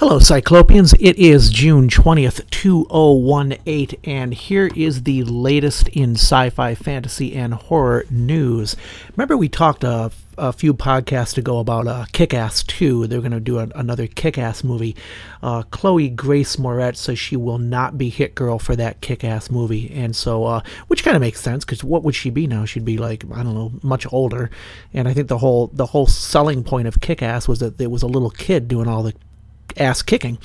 Hello, Cyclopeans. It is June 20th, 2018, and here is the latest in sci-fi, fantasy, and horror news. Remember we talked a few podcasts ago about Kick-Ass 2. They're going to do another Kick-Ass movie. Chloe Grace Moretz says she will not be Hit Girl for that Kick-Ass movie, and so, which kind of makes sense, because what would she be now? She'd be like, I don't know, much older, and I think the whole selling point of Kick-Ass was that there was a little kid doing all the ass kicking.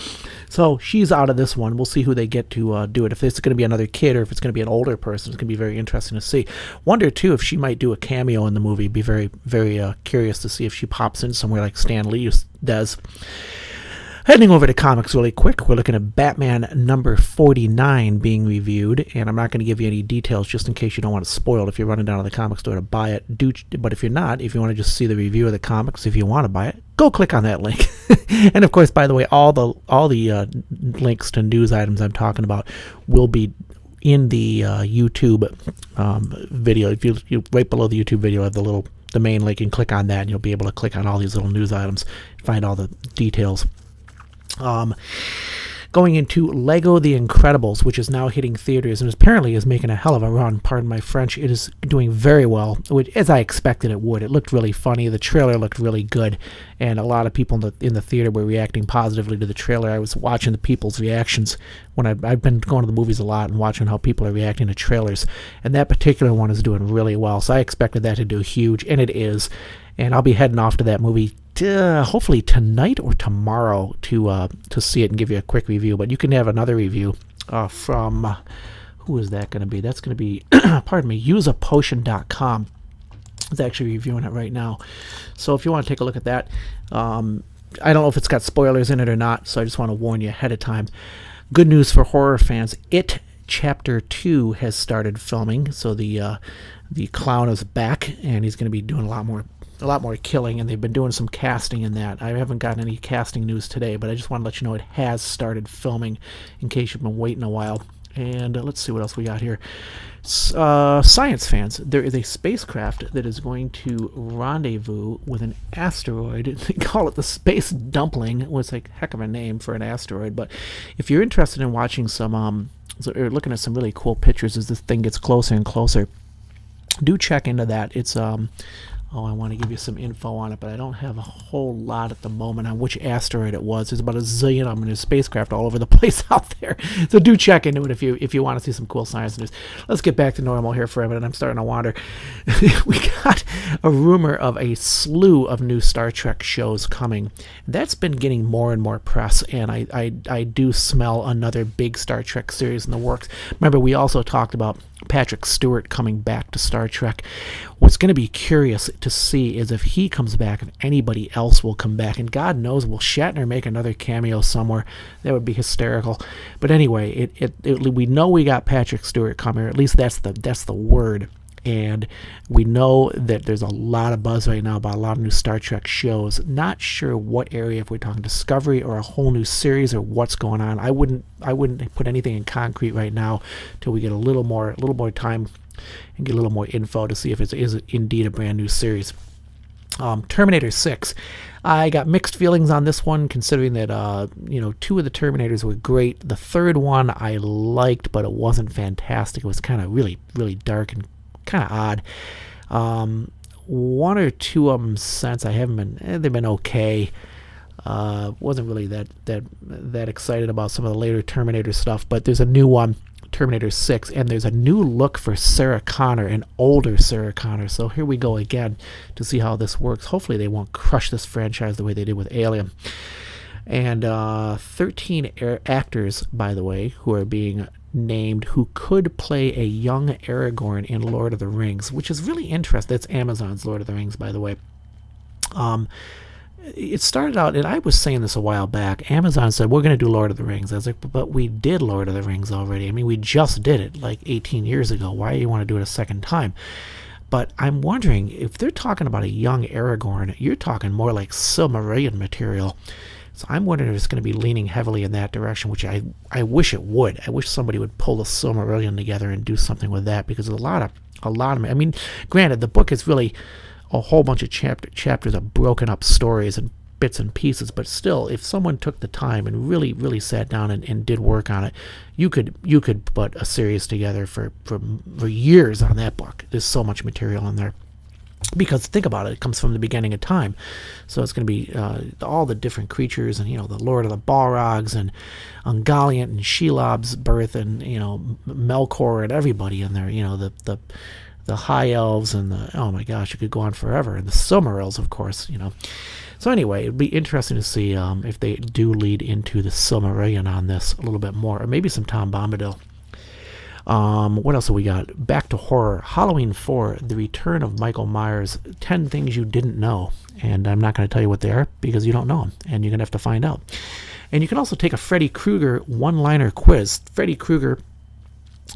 So she's out of this one. We'll see who they get to do it. If it's going to be another kid or if it's going to be an older person, it's going to be very interesting to see. Wonder too if she might do a cameo in the movie. Be very, very curious to see if she pops in somewhere like Stan Lee does. Heading over to comics really quick, we're looking at Batman number 49 being reviewed, and I'm not going to give you any details just in case you don't want it spoiled if you're running down to the comic store to buy it. But if you're not, if you want to just see the review of the comics, if you want to buy it, go click on that link. And of course, by the way, all the links to news items I'm talking about will be in the YouTube video. If you right below the YouTube video, have the main link, and click on that, and you'll be able to click on all these little news items, find all the details. Going into Lego The Incredibles, which is now hitting theaters and apparently is making a hell of a run. Pardon my French. It is doing very well, which, as I expected it would. It looked really funny. The trailer looked really good, and a lot of people in the theater were reacting positively to the trailer. I was watching the people's reactions when I've been going to the movies a lot and watching how people are reacting to trailers, and that particular one is doing really well. So I expected that to do huge, and it is. And I'll be heading off to that movie hopefully tonight or tomorrow to see it and give you a quick review. But you can have another review from, who is that going to be? That's going to be, pardon me, useapotion.com. It's actually reviewing it right now. So if you want to take a look at that, I don't know if it's got spoilers in it or not, so I just want to warn you ahead of time. Good news for horror fans. It Chapter 2 has started filming, so the clown is back, and he's going to be doing a lot more killing, and they've been doing some casting in that. I haven't gotten any casting news today, but I just want to let you know it has started filming in case you've been waiting a while. And let's see what else we got here. Science fans, there is a spacecraft that is going to rendezvous with an asteroid. They call it the Space Dumpling. It was a heck of a name for an asteroid, but if you're interested in watching some or looking at some really cool pictures as this thing gets closer and closer, do check into that. It's I want to give you some info on it, but I don't have a whole lot at the moment on which asteroid it was. There's about a zillion of them, and there's spacecraft all over the place out there. So do check into it if you want to see some cool science news. Let's get back to normal here for a minute. I'm starting to wander. We got a rumor of a slew of new Star Trek shows coming. That's been getting more and more press, and I do smell another big Star Trek series in the works. Remember, we also talked about Patrick Stewart coming back to Star Trek. What's going to be curious to see is if he comes back, if anybody else will come back, and God knows, will Shatner make another cameo somewhere? That would be hysterical. But anyway, we know we got Patrick Stewart coming, or at least that's the word. And we know that there's a lot of buzz right now about a lot of new Star Trek shows. Not sure what area, if we're talking Discovery or a whole new series or what's going on. I wouldn't put anything in concrete right now till we get a little more time and get a little more info to see if it is indeed a brand new series. Terminator 6. I got mixed feelings on this one, considering that two of the Terminators were great. The third one I liked, but it wasn't fantastic. It was kind of really, really dark and kind of odd. One or two of them since I haven't been, they've been okay. Wasn't really that excited about some of the later Terminator stuff, but there's a new one, Terminator 6, and there's a new look for Sarah Connor, an older Sarah Connor. So here we go again to see how this works. Hopefully they won't crush this franchise the way they did with Alien. And 13 actors, by the way, who are being named who could play a young Aragorn in Lord of the Rings, which is really interesting. That's Amazon's Lord of the Rings, by the way. It started out, and I was saying this a while back, Amazon said, we're going to do Lord of the Rings. I was like, but we did Lord of the Rings already. I mean, we just did it like 18 years ago. Why do you want to do it a second time? But I'm wondering, if they're talking about a young Aragorn, you're talking more like Silmarillion material. So I'm wondering if it's going to be leaning heavily in that direction, which I wish it would. I wish somebody would pull the Silmarillion together and do something with that, because a lot of, I mean, granted, the book is really a whole bunch of chapters of broken up stories and bits and pieces, but still, if someone took the time and really, really sat down and did work on it, you could put a series together for years on that book. There's so much material in there. Because think about it, it comes from the beginning of time. So it's going to be all the different creatures and, the Lord of the Balrogs and Ungoliant and Shelob's birth and, Melkor and everybody in there, the High Elves and oh my gosh, it could go on forever. And the Silmarils, of course, So anyway, it'd be interesting to see if they do lead into the Silmarillion on this a little bit more, or maybe some Tom Bombadil. What else have we got? Back to horror. Halloween 4, The Return of Michael Myers, 10 Things You Didn't Know. And I'm not going to tell you what they are because you don't know them, and you're going to have to find out. And you can also take a Freddy Krueger one-liner quiz. Freddy Krueger,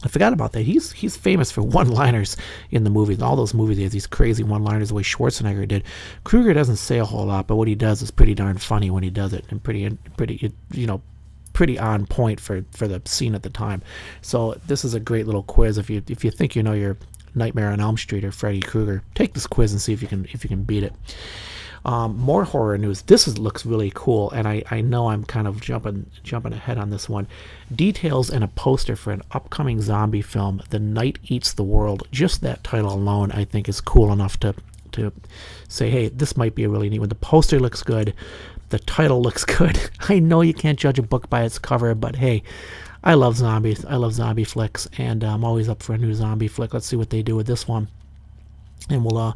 I forgot about that. He's famous for one-liners in the movies. In all those movies, he has these crazy one-liners the way Schwarzenegger did. Krueger doesn't say a whole lot, but what he does is pretty darn funny when he does it, and pretty on point for the scene at the time. So this is a great little quiz. If you think you know your Nightmare on Elm Street or Freddy Krueger, take this quiz and see if you can beat it. More horror news. This looks really cool, and I know I'm kind of jumping ahead on this one. Details and a poster for an upcoming zombie film, The Night Eats the World. Just that title alone, I think, is cool enough to say, hey, this might be a really neat one. The poster looks good. The title looks good. I know you can't judge a book by its cover, but hey, I love zombies. I love zombie flicks, and I'm always up for a new zombie flick. Let's see what they do with this one. And we'll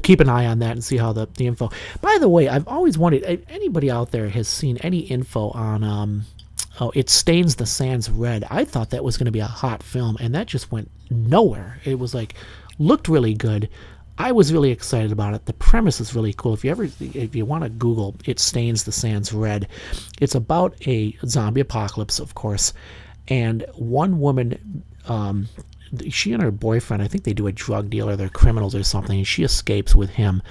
keep an eye on that and see how the info. By the way, I've always wondered if anybody out there has seen any info on It Stains the Sands Red. I thought that was going to be a hot film, and that just went nowhere. It was looked really good. I was really excited about it. The premise is really cool. If you want to Google It Stains the Sands Red, it's about a zombie apocalypse, of course, and one woman, she and her boyfriend, I think they do a drug deal or they're criminals or something, and she escapes with him,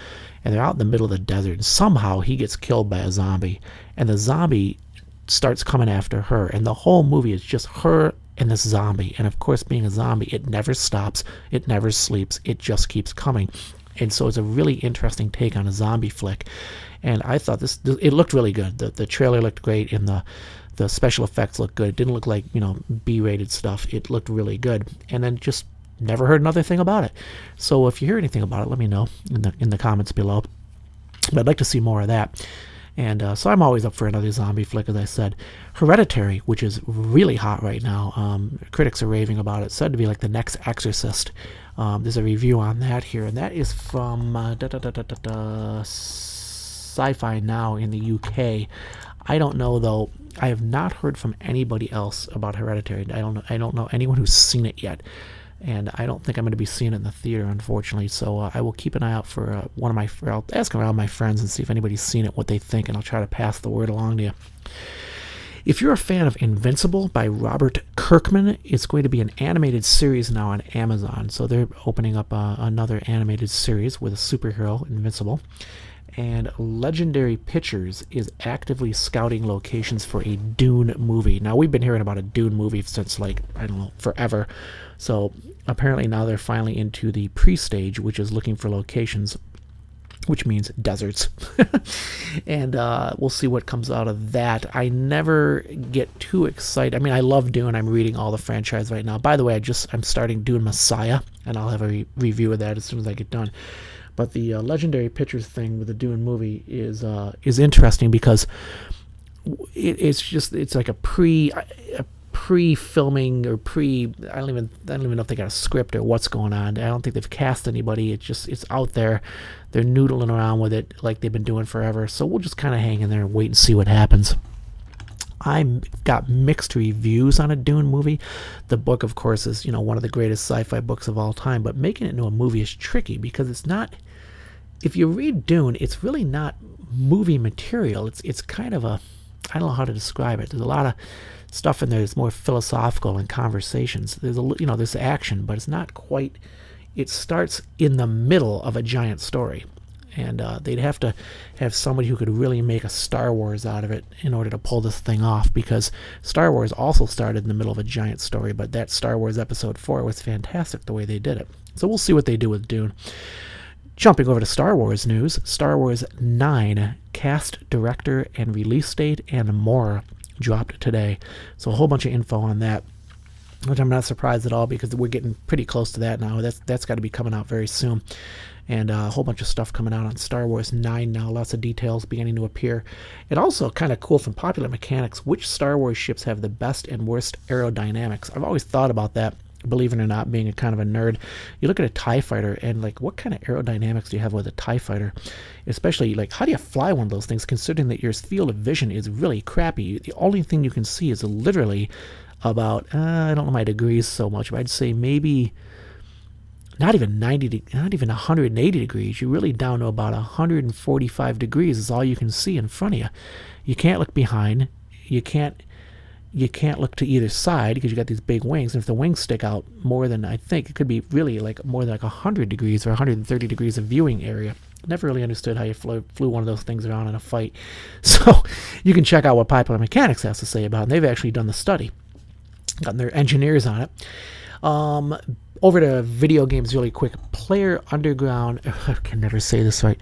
and they're out in the middle of the desert, and somehow he gets killed by a zombie, and the zombie starts coming after her, and the whole movie is just her and this zombie. And of course, being a zombie, it never stops, it never sleeps, it just keeps coming. And so it's a really interesting take on a zombie flick, and I thought it looked really good. The trailer looked great, and the special effects looked good. It didn't look like B-rated stuff. It looked really good, and then just never heard another thing about it. So if you hear anything about it, let me know in the comments below. But I'd like to see more of that. And so I'm always up for another zombie flick, as I said. Hereditary, which is really hot right now. Critics are raving about it. Said to be like the next Exorcist. There's a review on that here, and that is from Sci-Fi Now in the UK. I don't know, though. I have not heard from anybody else about Hereditary. I don't know anyone who's seen it yet. And I don't think I'm going to be seeing it in the theater, unfortunately. So I will keep an eye out for I'll ask around my friends and see if anybody's seen it, what they think, and I'll try to pass the word along to you. If you're a fan of Invincible by Robert Kirkman, it's going to be an animated series now on Amazon. So they're opening up another animated series with a superhero, Invincible. And Legendary Pictures is actively scouting locations for a Dune movie. Now, we've been hearing about a Dune movie since, forever. So apparently now they're finally into the pre-stage, which is looking for locations, which means deserts. And we'll see what comes out of that. I never get too excited. I mean, I love Dune. I'm reading all the franchise right now. By the way, I'm starting Dune Messiah, and I'll have a review of that as soon as I get done. But the Legendary Pictures thing with the Dune movie is interesting because it's like a pre-filming or I don't even know if they got a script or what's going on. I don't think they've cast anybody. It's out there. They're noodling around with it like they've been doing forever. So we'll just kind of hang in there and wait and see what happens. I got mixed reviews on a Dune movie. The book, of course, is one of the greatest sci-fi books of all time, but making it into a movie is tricky because it's not. If you read Dune, it's really not movie material. It's kind of I don't know how to describe it. There's a lot of stuff in there that's more philosophical and conversations. There's action, but it's not quite. It starts in the middle of a giant story. And they'd have to have somebody who could really make a Star Wars out of it in order to pull this thing off, because Star Wars also started in the middle of a giant story, but that Star Wars Episode 4 was fantastic the way they did it. So we'll see what they do with Dune. Jumping over to Star Wars news, Star Wars 9 cast, director, and release date and more dropped today. So a whole bunch of info on that, which I'm not surprised at all because we're getting pretty close to that now. That's got to be coming out very soon. And a whole bunch of stuff coming out on Star Wars 9 now. Lots of details beginning to appear. And also kind of cool from Popular Mechanics, which Star Wars ships have the best and worst aerodynamics. I've always thought about that, believe it or not, being a kind of a nerd. You look at a TIE fighter and like, what kind of aerodynamics do you have with a TIE fighter? Especially like, how do you fly one of those things considering that your field of vision is really crappy? The only thing you can see is literally about, I don't know my degrees so much, but I'd say maybe not even 90, not even 180 degrees. You're really down to about 145 degrees is all you can see in front of you. You can't look behind. You can't look to either side because you got these big wings. And if the wings stick out more than, I think it could be really like more than like 100 degrees or 130 degrees of viewing area. Never really understood how you flew one of those things around in a fight. So you can check out what Popular Mechanics has to say about it. And they've actually done the study. Gotten their engineers on it. Over to video games really quick. Player Underground, I can never say this right.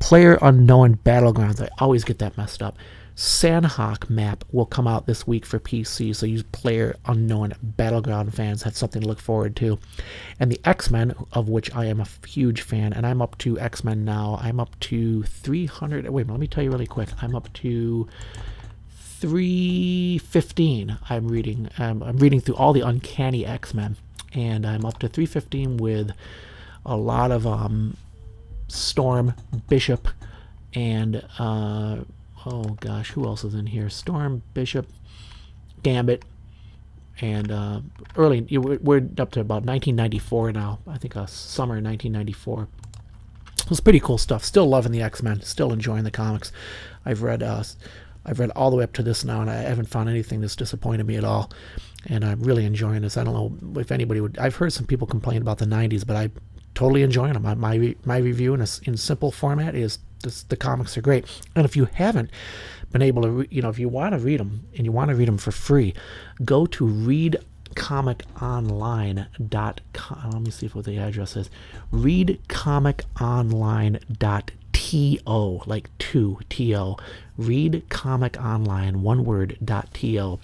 Player Unknown Battlegrounds. I always get that messed up. Sandhawk map will come out this week for PC, so you Player Unknown Battleground fans have something to look forward to. And the X-Men, of which I am a huge fan, and I'm up to X-Men now. I'm up to 300. Wait, let me tell you really quick. I'm up to 315. I'm reading through all the Uncanny X-Men, and I'm up to 315 with a lot of Storm, Bishop, and oh gosh, who else is in here? Storm, Bishop, Gambit, and we're up to about 1994 now. I think summer 1994. It's pretty cool stuff. Still loving the X-Men. Still enjoying the comics. I've read all the way up to this now, and I haven't found anything that's disappointed me at all. And I'm really enjoying this. I don't know if anybody would. I've heard some people complain about the 90s, but I'm totally enjoying them. My review in simple format is the comics are great. And if you haven't been able to, if you want to read them and you want to read them for free, go to readcomiconline.com. Let me see what the address is. readcomiconline.to, like to, readcomiconline, one word, .to.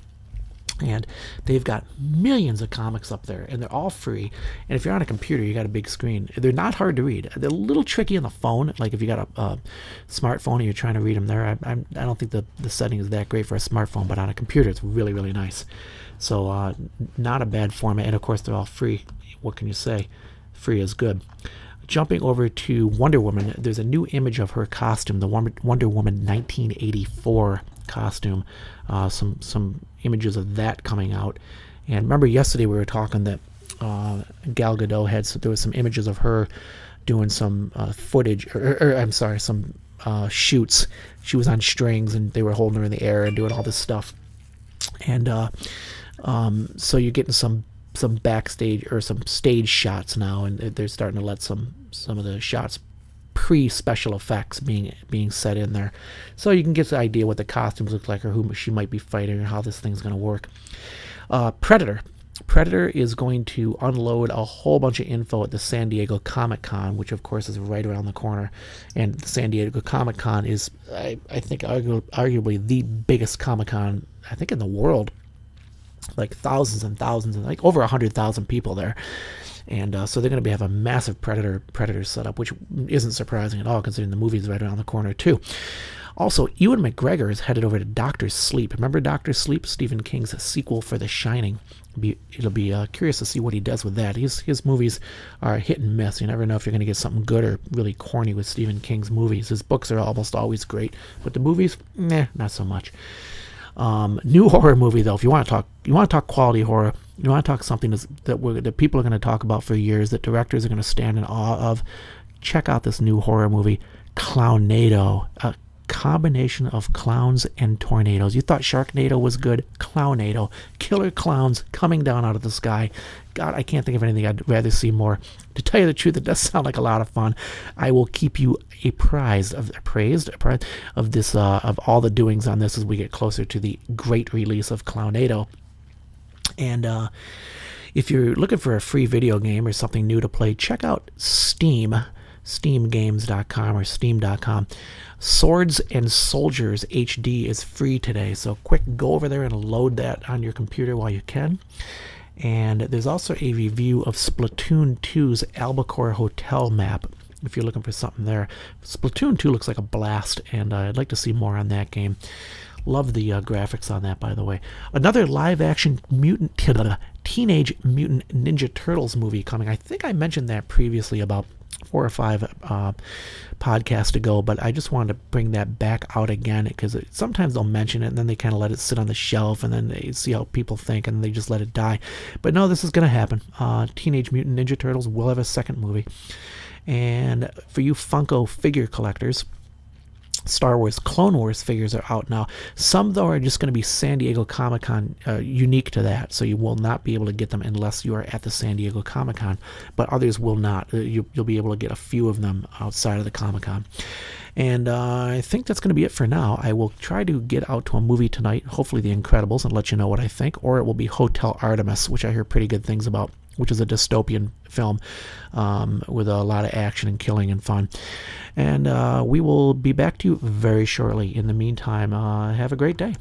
And they've got millions of comics up there, and they're all free. And if you're on a computer, you got a big screen. They're not hard to read. They're a little tricky on the phone. Like if you got a smartphone and you're trying to read them there, I don't think the setting is that great for a smartphone, but on a computer, it's really, really nice. So not a bad format. And of course, they're all free. What can you say? Free is good. Jumping over to Wonder Woman, there's a new image of her costume, the Wonder Woman 1984 costume. Some images of that coming out. And remember yesterday we were talking that Gal Gadot had, so there was some images of her doing some footage, some shoots. She was on strings and they were holding her in the air and doing all this stuff. And so you're getting some backstage or some stage shots now, and they're starting to let some of the shots pre-special effects being set in there, so you can get the idea what the costumes look like or who she might be fighting or how this thing's going to work. Predator is going to unload a whole bunch of info at the San Diego Comic-Con, which of course is right around the corner. And the San Diego Comic-Con is, I think, arguably the biggest Comic-Con I think in the world. Like thousands and thousands, and like over 100,000 people there. And so they're going to have a massive Predator setup, which isn't surprising at all considering the movie's right around the corner too. Also, Ewan McGregor is headed over to Dr. Sleep. Remember Dr. Sleep, Stephen King's sequel for The Shining? It'll be curious to see what he does with that. His movies are hit and miss. You never know if you're going to get something good or really corny with Stephen King's movies. His books are almost always great, but the movies, not so much. New horror movie though. If you want to talk quality horror, you want to talk something that people are going to talk about for years, that directors are going to stand in awe of, check out this new horror movie, Clownado. A combination of clowns and tornadoes. You thought Sharknado was good? Clownado. Killer clowns coming down out of the sky. God, I can't think of anything I'd rather see more. To tell you the truth, it does sound like a lot of fun. I will keep you apprised of this, of all the doings on this as we get closer to the great release of Clownado. And if you're looking for a free video game or something new to play, check out Steam. steamgames.com or steam.com. Swords and Soldiers HD is free today, so quick, go over there and load that on your computer while you can. And there's also a review of Splatoon 2's Albacore Hotel map, if you're looking for something there. Splatoon 2 looks like a blast, and I'd like to see more on that game. Love the graphics on that, by the way. Another live-action Teenage Mutant Ninja Turtles movie coming. I think I mentioned that previously about 4 or 5 podcasts ago, but I just wanted to bring that back out again, because sometimes they'll mention it and then they kind of let it sit on the shelf and then they see how people think and they just let it die. But no, this is going to happen. Teenage Mutant Ninja Turtles will have a second movie. And for you Funko figure collectors, Star Wars Clone Wars figures are out now. Some, though, are just going to be San Diego Comic-Con unique to that, so you will not be able to get them unless you are at the San Diego Comic-Con, but others will not. You'll be able to get a few of them outside of the Comic-Con. And I think that's going to be it for now. I will try to get out to a movie tonight, hopefully The Incredibles, and let you know what I think, or it will be Hotel Artemis, which I hear pretty good things about, which is a dystopian film with a lot of action and killing and fun. And we will be back to you very shortly. In the meantime, have a great day.